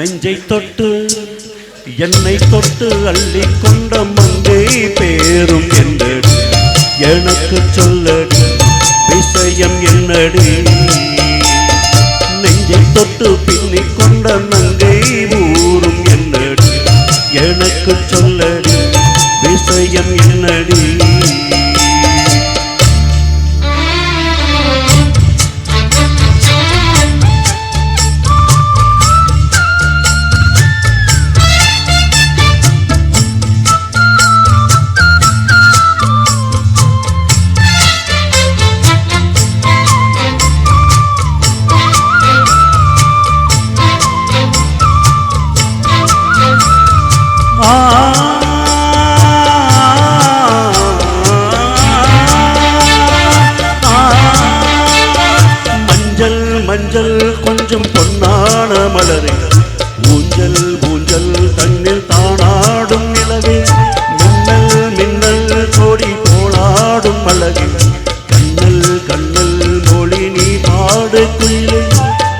நெஞ்சை தொட்டு என்னை தொட்டு அள்ளி கொண்ட மங்கை பேரும் என்னடி எனக்கு சொல்லடி விஷயம் என்னடி நெஞ்சை தொட்டு பின்னிக் கொண்ட நங்கை ஊரும் என்னடி எனக்கு சொல்லடி விஷயம் என்னடி மஞ்சள் மஞ்சள் கொஞ்சம் பொன்னான மலரே ஊஞ்சல் ஊஞ்சல் தன்னில் தானாடும் நிலவே மின்னல் மின்னல் கோடி போலாடும் அழகே கண்ணல் கண்ணல் மொழி நீ பாடு குயிலே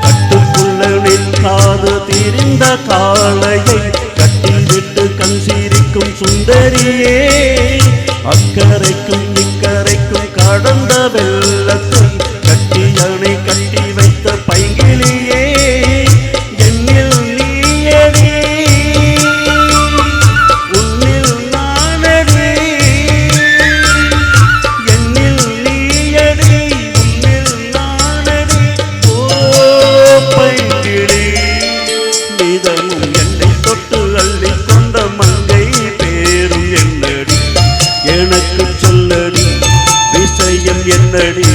கட்டுக்குள்ள நிற்காது திரிந்த காளையை கட்டில் விட்டு கண் சிரிக்கும் சுந்தரியே அக்கரைக்கும் இக்கரைக்கும் கடந்த வெள்ளத்தை கட்டி அணை கட்டி வைத்த பைங்கிலியே என்னில் நீயடி உன்னில் நானடி என்னில் நீயடி உன்னில் நானடி ஓ பைங்கிளி நீதமும் என்னை தொட்டு அள்ளி கொண்ட மங்கை பேரும் என்னடி எனக்கு சொல்லடி விஷயம் என்னடி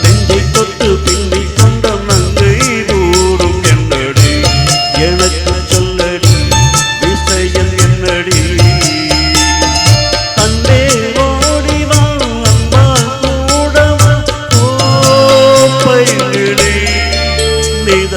நெஞ்சை தொட்டு பின்னிக் கொண்ட மங்கை ஊரும் என்னடி எனக்கு சொல்லடி விஷயம் என்னடி தன்னே ஓடிவா அம்மா கூடவா ஓ பைங்கிளி நீத